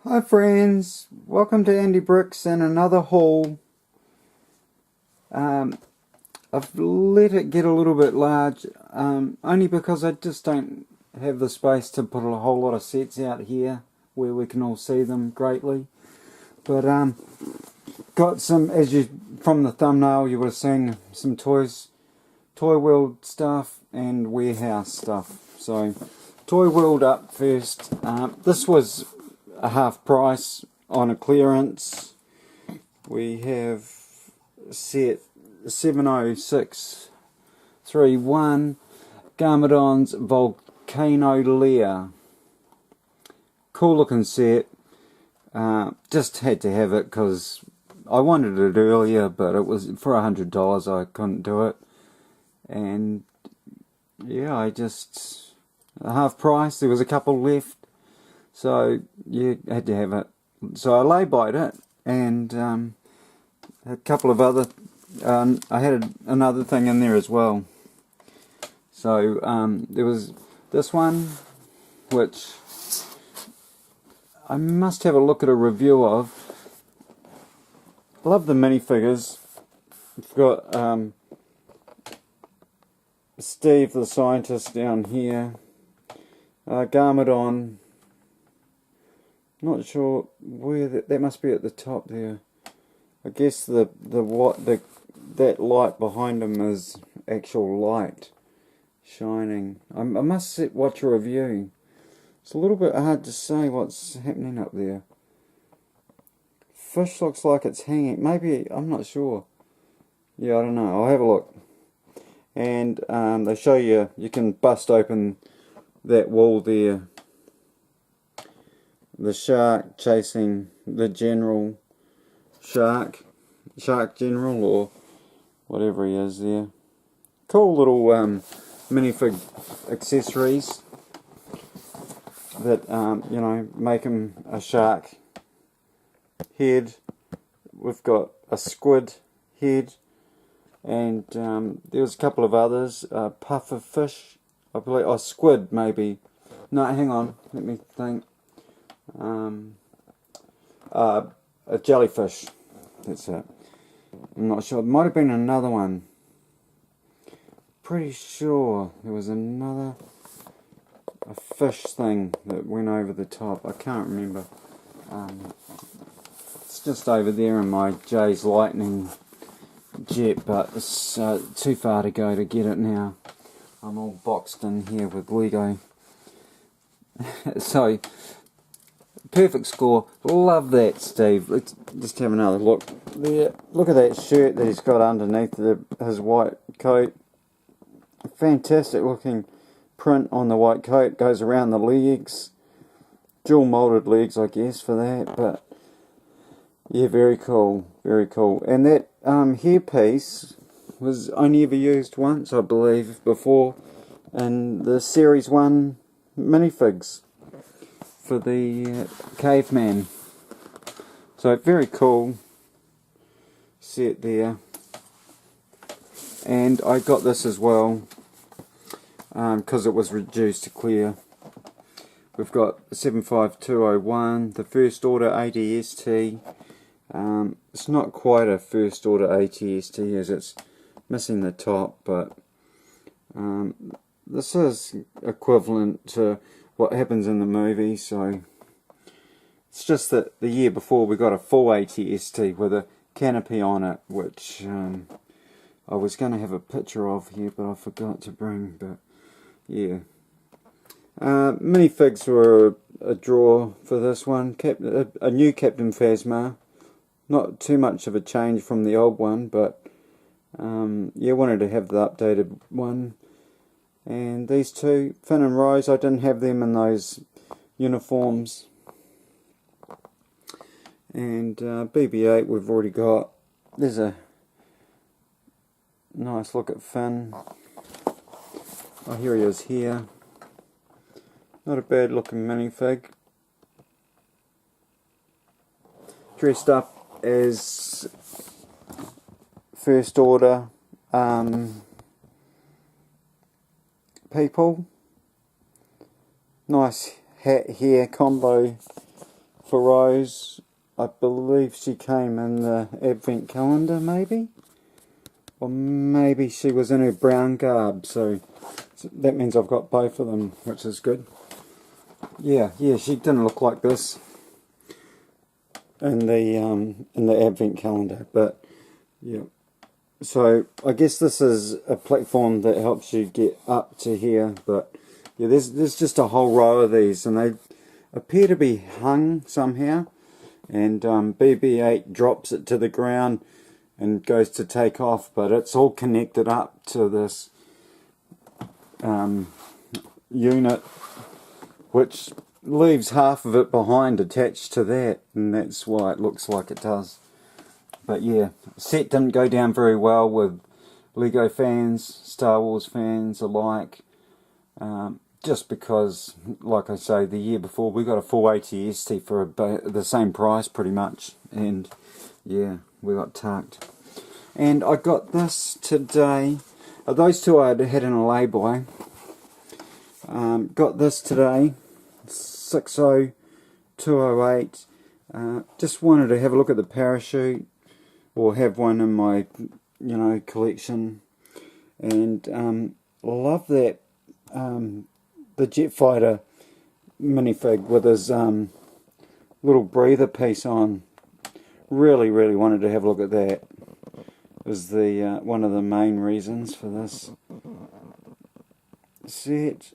Hi friends, welcome to Andy Bricks and another haul. I've let it get a little bit large, only because I just don't have the space to put a whole lot of sets out here where we can all see them greatly. But got some, as you from the thumbnail you would have seen, some toys, Toy World stuff and warehouse stuff. So Toy World up first. This was a half price on a clearance. We have set 70631 Garmadon's Volcano Lair. Cool looking set. Just had to have it because I wanted it earlier, but it was for $100. I couldn't do it, and yeah, I just half price. There was a couple left, so you had to have it. So I lay-byed it, and a couple of other. I had another thing in there as well. So there was this one, which I must have a look at a review of. I love the minifigures. We've got Steve the scientist down here. Garmadon. Not sure where that must be at the top there. I guess that light behind him is actual light shining. I must watch a review. It's a little bit hard to say what's happening up there. Fish looks like it's hanging. Maybe, I'm not sure. Yeah, I don't know. I'll have a look. And they show you can bust open that wall there. The shark chasing the general shark general, or whatever he is there. Cool little minifig accessories that you know, make him a shark head. We've got a squid head, and there was a couple of others. Puffer fish, I believe. Oh, squid maybe. No, hang on. Let me think. A jellyfish. That's it. I'm not sure. There might have been another one. Pretty sure there was a fish thing that went over the top. I can't remember. It's just over there in my Jay's Lightning jet, but it's too far to go to get it now. I'm all boxed in here with Lego. So, perfect score. Love that, Steve. Let's just have another look there. Look at that shirt that he's got underneath his white coat. Fantastic looking print on the white coat. Goes around the legs. Dual molded legs, I guess, for that. But yeah, very cool. Very cool. And that hairpiece was only ever used once, I believe, before in the Series 1 minifigs for the Cavemen. So very cool set there. And I got this as well because it was reduced to clear. We've got 75201, the first order ATST. It's not quite a first order ATST as it's missing the top, but this is equivalent to what happens in the movie. So it's just that the year before we got a full ATST with a canopy on it, which I was going to have a picture of here, but I forgot to bring. But yeah, minifigs were a draw for this one. A new Captain Phasma, not too much of a change from the old one, but yeah, wanted to have the updated one. And these two, Finn and Rose, I didn't have them in those uniforms. And BB-8 we've already got. There's a nice look at Finn. Oh, here he is here. Not a bad looking minifig. Dressed up as First Order people. Nice hat hair combo for Rose. I believe she came in the advent calendar, maybe? Or maybe she was in her brown garb, so that means I've got both of them, which is good. Yeah, she didn't look like this in the advent calendar, but yeah. So I guess this is a platform that helps you get up to here, but yeah, there's just a whole row of these, and they appear to be hung somehow, and BB-8 drops it to the ground and goes to take off, but it's all connected up to this unit, which leaves half of it behind attached to that, and that's why it looks like it does. But yeah, set didn't go down very well with Lego fans, Star Wars fans alike, just because, like I say, the year before we got a full ATST for the same price pretty much, and yeah, we got tucked. And I got this today. Those two I had in a lay-by. Got this today, 60208. Just wanted to have a look at the parachute, or have one in my, collection. And love that the jet fighter minifig with his little breather piece on. Really wanted to have a look at that. Was the one of the main reasons for this set.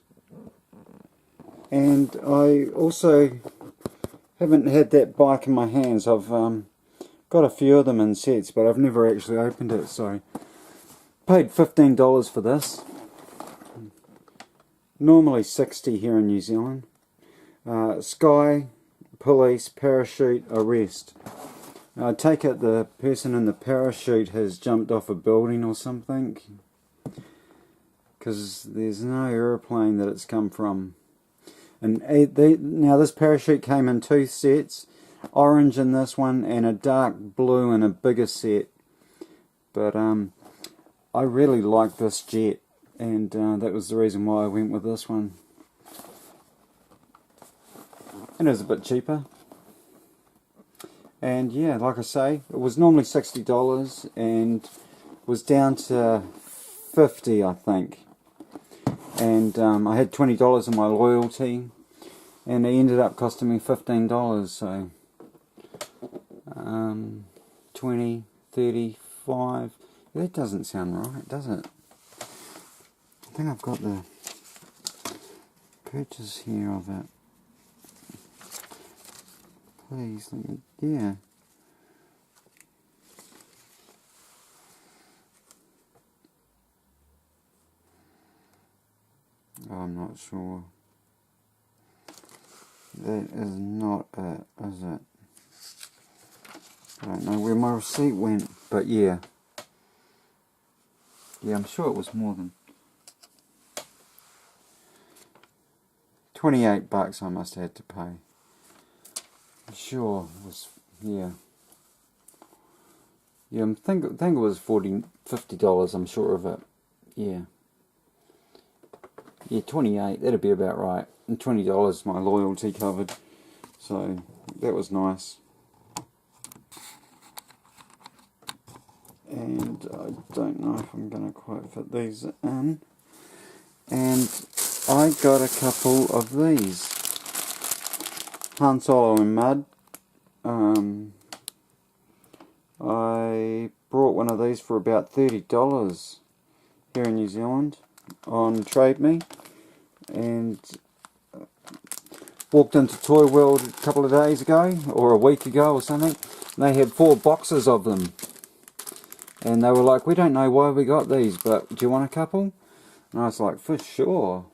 And I also haven't had that bike in my hands. I've got a few of them in sets, but I've never actually opened it, so paid $15 for this. Normally $60 here in New Zealand. Sky, police, parachute, arrest. I take it the person in the parachute has jumped off a building or something, because there's no aeroplane that it's come from. And now this parachute came in two sets, orange in this one and a dark blue in a bigger set. But I really like this jet, and that was the reason why I went with this one. And it was a bit cheaper. And yeah, like I say, it was normally $60 and was down to $50, I think. And I had $20 in my loyalty, and it ended up costing me $15. So 20, 35. That doesn't sound right, does it? I think I've got the purchase here of it. Please, let me, yeah. Oh, I'm not sure. That is not it, is it? I don't know where my receipt went, but yeah. Yeah, I'm sure it was more than $28 I must have had to pay. Sure, it was, yeah. Yeah, I think it was $50, I'm sure of it. Yeah. Yeah, 28, that'd be about right. And $20 my loyalty covered. So, that was nice. And I don't know if I'm going to quite fit these in. And I got a couple of these. Han Solo in mud. I brought one of these for about $30 here in New Zealand on Trade Me, and walked into Toy World a couple of days ago, or a week ago or something. They had 4 boxes of them, and they were like, we don't know why we got these, but do you want a couple? And I was like, for sure.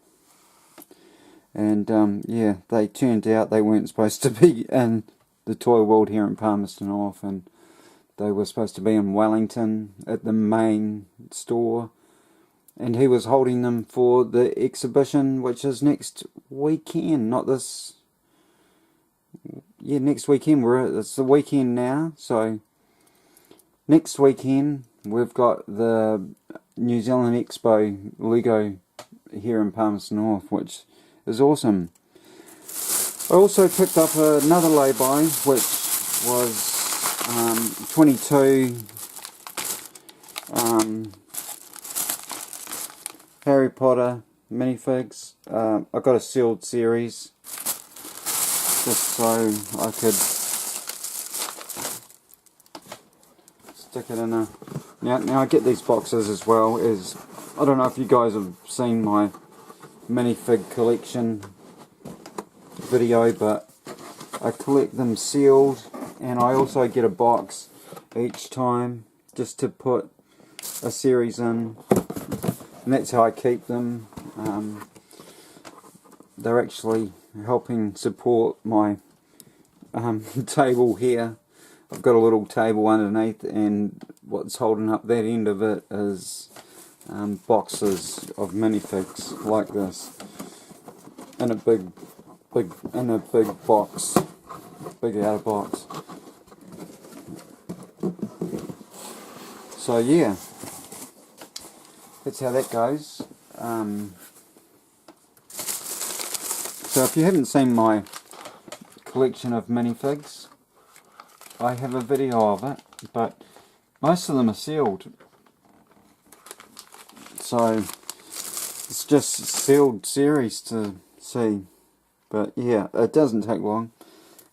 And yeah, they turned out they weren't supposed to be in the Toy World here in Palmerston North, and they were supposed to be in Wellington at the main store, and he was holding them for the exhibition, which is next weekend, not this, yeah, next weekend. It's the weekend now, so next weekend we've got the New Zealand Expo Lego here in Palmerston North, which is awesome. I also picked up another lay-by, which was 22 Harry Potter minifigs. I got a sealed series just so I could stick it in a... Now I get these boxes as well. I don't know if you guys have seen my minifig collection video, but I collect them sealed, and I also get a box each time just to put a series in, and that's how I keep them. They're actually helping support my table here. I've got a little table underneath, and what's holding up that end of it is boxes of minifigs like this in a big box, big outer box. So yeah, that's how that goes. So if you haven't seen my collection of minifigs, I have a video of it, but most of them are sealed. So it's just sealed series to see. But yeah, it doesn't take long,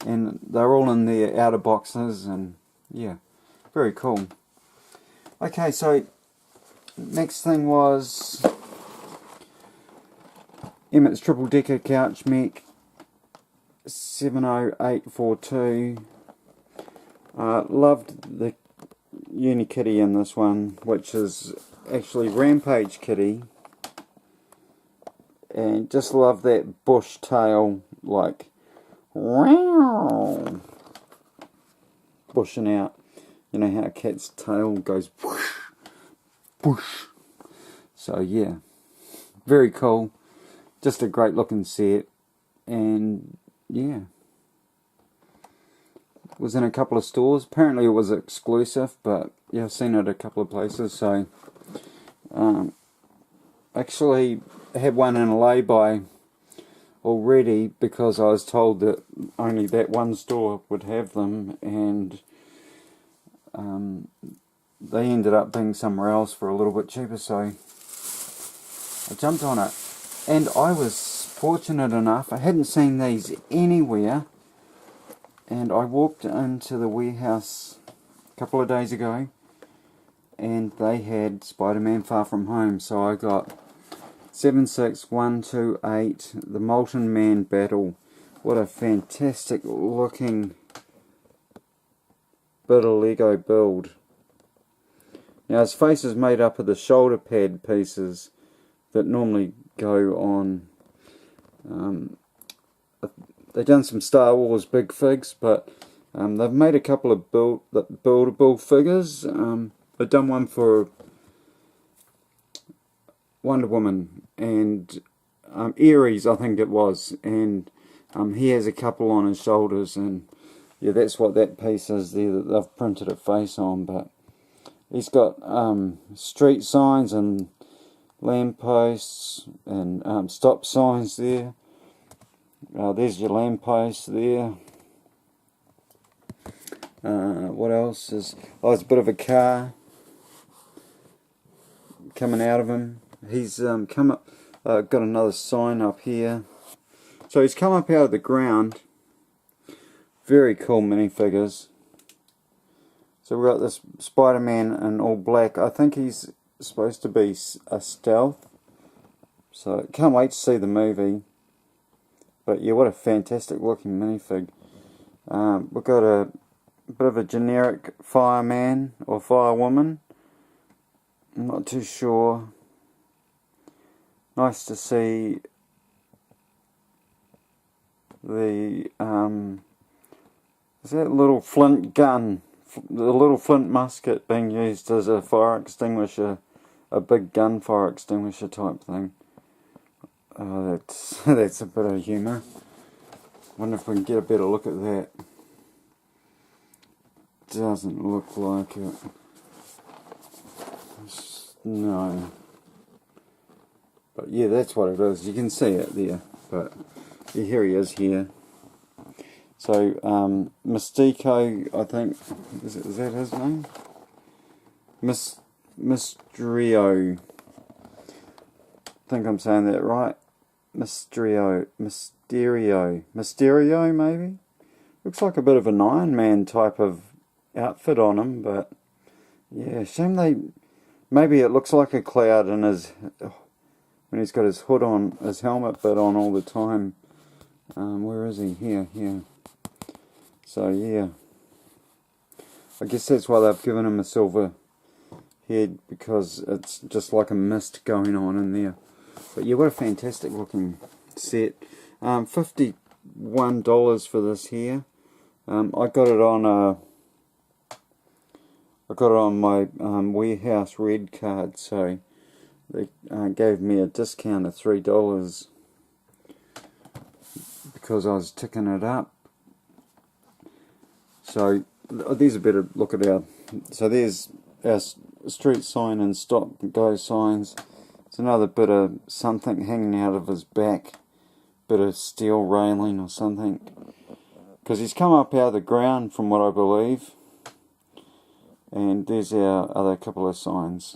and they're all in their outer boxes, and yeah, very cool. Okay, so next thing was Emmett's triple decker couch mech 70842. Loved the Unikitty in this one, which is actually Rampage Kitty, and just love that bush tail, like wow, bushing out. You know how a cat's tail goes whoosh, whoosh. So yeah, very cool. Just a great looking set, and yeah, it was in a couple of stores. Apparently it was exclusive, but yeah, I've seen it a couple of places. So actually I had one in a lay-by already, because I was told that only that one store would have them, and they ended up being somewhere else for a little bit cheaper, so I jumped on it. And I was fortunate enough, I hadn't seen these anywhere, and I walked into the warehouse a couple of days ago, and they had Spider-Man Far From Home, so I got 76128, the Molten Man Battle. What a fantastic looking bit of Lego build. Now his face is made up of the shoulder pad pieces that normally go on. They've done some Star Wars big figs, but they've made a couple of buildable figures. They've done one for Wonder Woman and Ares, I think it was, and he has a couple on his shoulders, and yeah, that's what that piece is there that they've printed a face on. But he's got street signs and lampposts and stop signs there. There's your lamppost there. What else is... Oh, it's a bit of a car coming out of him. He's come up... got another sign up here. So he's come up out of the ground. Very cool minifigures. So we've got this Spider-Man in all black. I think he's supposed to be a stealth. So can't wait to see the movie. But yeah, what a fantastic looking minifig. We've got a bit of a generic fireman or firewoman. I'm not too sure. Nice to see the is that little flint gun, the little flint musket being used as a fire extinguisher, a big gun fire extinguisher type thing. Oh, that's a bit of humour. Wonder if we can get a better look at that. Doesn't look like it. No. But yeah, that's what it is. You can see it there. But yeah, here he is here. So Mystico, I think, is that his name? Mysterio. I think I'm saying that right. Mysterio, maybe. Looks like a bit of an Iron Man type of outfit on him, but yeah, shame maybe it looks like a cloud in his when he's got his hood on, his helmet bit on all the time. Where is he? Here. So yeah, I guess that's why they've given him a silver head, because it's just like a mist going on in there. But yeah, what a fantastic looking set. $51 for this here. I got it on my Warehouse Red card, so they gave me a discount of $3 because I was ticking it up. So there's a better look at our. So there's our street sign and stop go signs. It's another bit of something hanging out of his back, bit of steel railing or something, because he's come up out of the ground from what I believe. And there's our other couple of signs.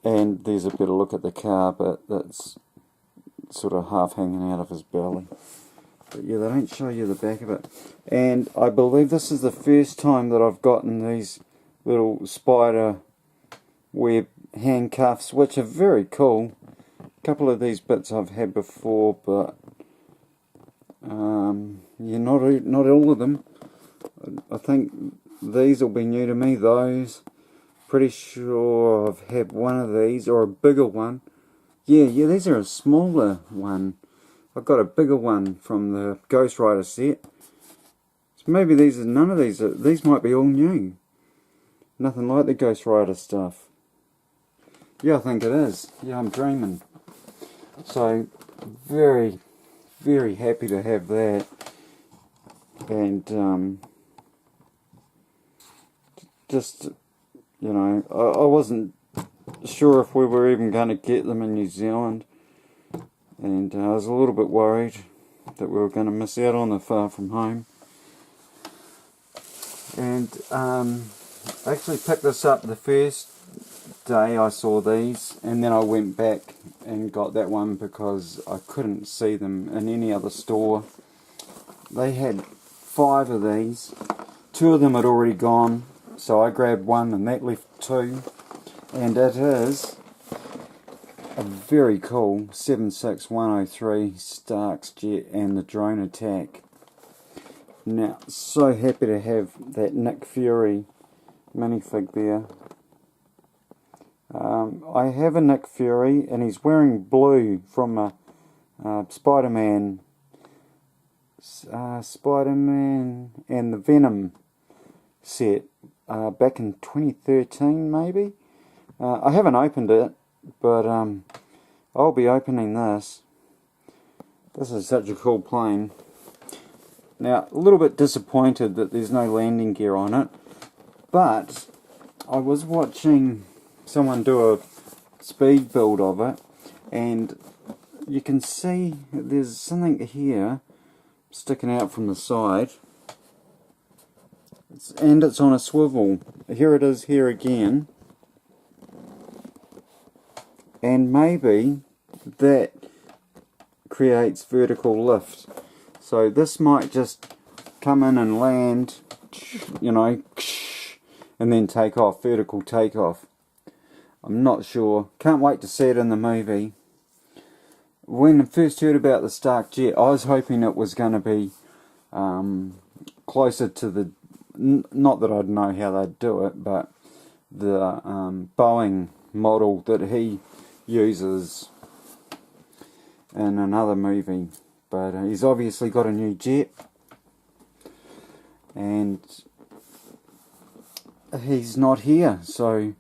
And there's a better look at the car, but that's sort of half hanging out of his belly. But yeah, they don't show you the back of it. And I believe this is the first time that I've gotten these little spider web handcuffs, which are very cool. A couple of these bits I've had before, but yeah, not all of them. I think these will be new to me. Those, pretty sure I've had one of these, or a bigger one. Yeah, these are a smaller one. I've got a bigger one from the Ghost Rider set. So maybe none of these might be all new. Nothing like the Ghost Rider stuff. Yeah, I think it is. Yeah, I'm dreaming. So, very, very happy to have that. And, just, you know, I wasn't sure if we were even going to get them in New Zealand. And I was a little bit worried that we were going to miss out on the Far From Home. And I actually picked this up the first day I saw these, and then I went back and got that one because I couldn't see them in any other store. They had 5 of these. 2 of them had already gone, so I grabbed one and that left 2. And it is a very cool 76103 Stark's Jet and the Drone Attack. Now, so happy to have that Nick Fury minifig there. I have a Nick Fury, and he's wearing blue from a Spider-Man and the Venom set back in 2013 maybe. I haven't opened it, but I'll be opening this. This is such a cool plane. Now, a little bit disappointed that there's no landing gear on it, but I was watching someone do a speed build of it, and you can see there's something here sticking out from the side, and it's on a swivel. Here it is here again. And maybe that creates vertical lift. So this might just come in and land, you know, and then take off, vertical takeoff. I'm not sure. Can't wait to see it in the movie. When I first heard about the Stark Jet, I was hoping it was going to be closer to the, not that I'd know how they'd do it, but the Boeing model that he uses in another movie. But he's obviously got a new jet, and he's not here, so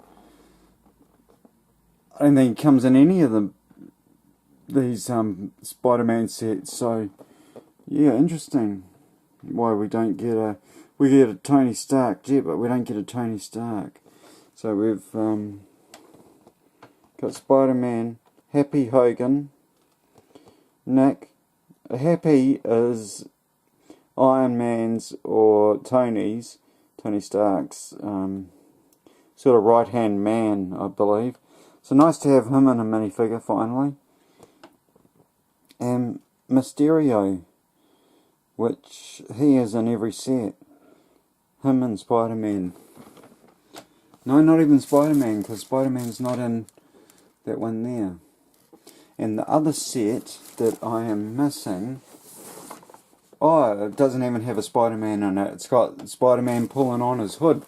I don't think he comes in any of these Spider-Man sets. So yeah, interesting why we don't get we get a Tony Stark jet, but we don't get a Tony Stark. So we've got Spider-Man, Happy Hogan, Nick. Happy is Iron Man's or Tony Stark's sort of right-hand man, I believe. So nice to have him in a minifigure finally. And Mysterio, which he is in every set. Him and Spider-Man. No, not even Spider-Man, because Spider-Man's not in that one there. And the other set that I am missing, oh, it doesn't even have a Spider-Man in it. It's got Spider-Man pulling on his hood.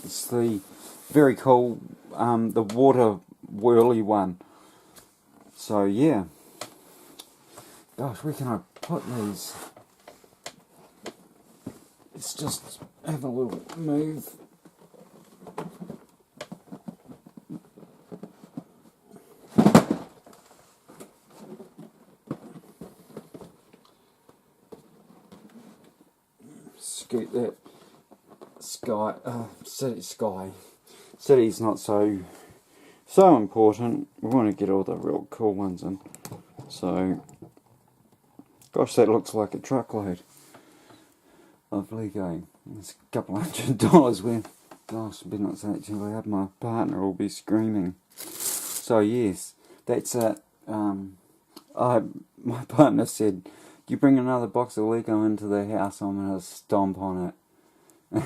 It's the very cool, the water whirly one. So yeah. Gosh, where can I put these? Let's just have a little move. Scoot that sky. City's not so important. We want to get all the real cool ones in. So, gosh, that looks like a truckload of Lego. It's a couple $100 worth. Gosh, I better not say it too loud. My partner will be screaming. So yes, that's it. My partner said, "You bring another box of Lego into the house, I'm gonna stomp on it."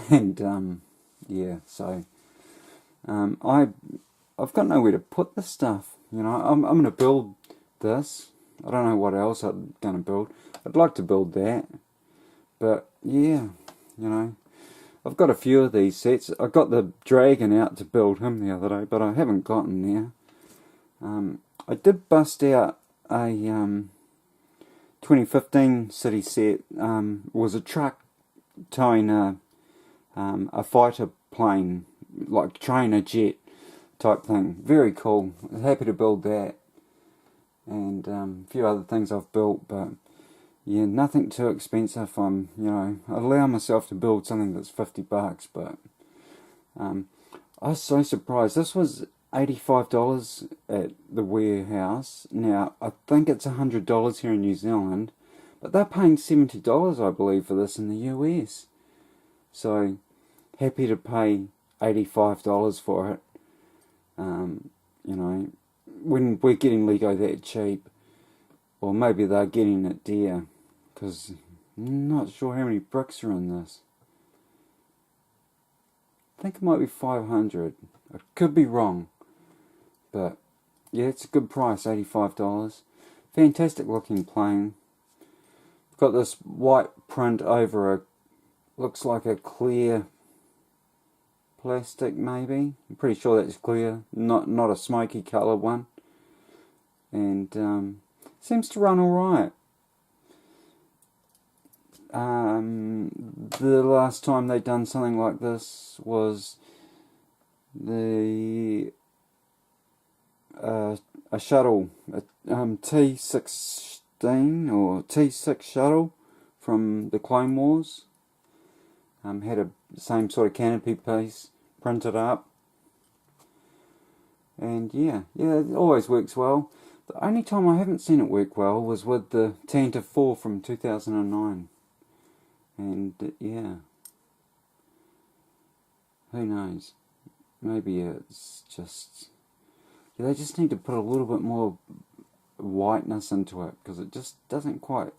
And yeah, so I've got nowhere to put this stuff. You know, I'm gonna build this. I don't know what else I'm gonna build. I'd like to build that, but yeah, you know, I've got a few of these sets. I got the dragon out to build him the other day, but I haven't gotten there. I did bust out a 2015 city set. Was a truck towing a fighter plane, like trainer jet type thing. Very cool. Happy to build that. And a few other things I've built, but yeah, nothing too expensive. I allow myself to build something that's $50, but I was so surprised. This was $85 at the warehouse. Now, I think it's $100 here in New Zealand, but they're paying $70, I believe, for this in the US. So, happy to pay $85 for it. You know, when we're getting Lego that cheap, or maybe they're getting it dear, because I'm not sure how many bricks are in this. I think it might be 500. I could be wrong. But yeah, it's a good price, $85. Fantastic looking plane. Got this white print over looks like a clear plastic maybe. I'm pretty sure that's clear, not a smoky colour one. And seems to run alright. The last time they done something like this was a shuttle, a T-16 or T-6 shuttle from the Clone Wars. Had a same sort of canopy piece printed up. And yeah, it always works well. The only time I haven't seen it work well was with the Tantive 4 from 2009. And yeah, who knows? Maybe it's just... they just need to put a little bit more whiteness into it, because it just doesn't quite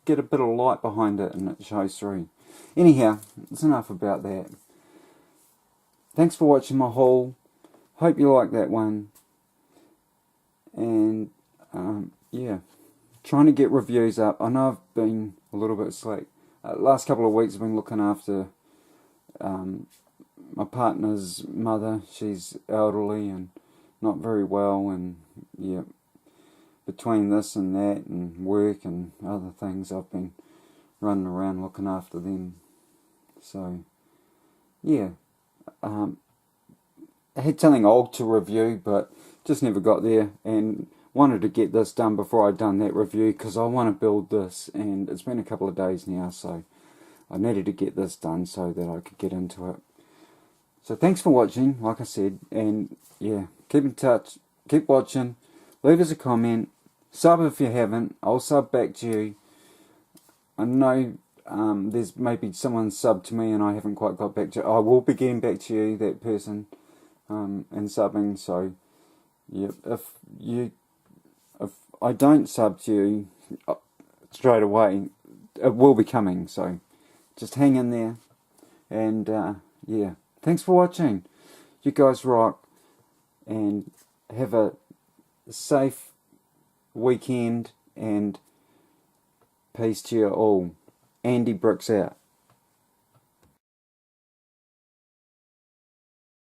get a bit of light behind it and it shows through. Anyhow, that's enough about that. Thanks for watching my haul. Hope you like that one. And yeah, trying to get reviews up. I know I've been a little bit slack. Last couple of weeks I've been looking after my partner's mother. She's elderly and not very well, and yeah, between this and that and work and other things, I've been running around looking after them. So yeah, I had something old to review, but just never got there, and wanted to get this done before I'd done that review, because I want to build this, and it's been a couple of days now, so I needed to get this done so that I could get into it. So thanks for watching, like I said, and yeah, keep in touch, keep watching, leave us a comment, sub if you haven't, I'll sub back to you. I know there's maybe someone subbed to me and I haven't quite got back to. I will be getting back to you, that person, and subbing. So, yeah, if I don't sub to you straight away, it will be coming. So, just hang in there, and yeah, thanks for watching. You guys rock, and have a safe weekend, and peace to you all. Andy Brooks out.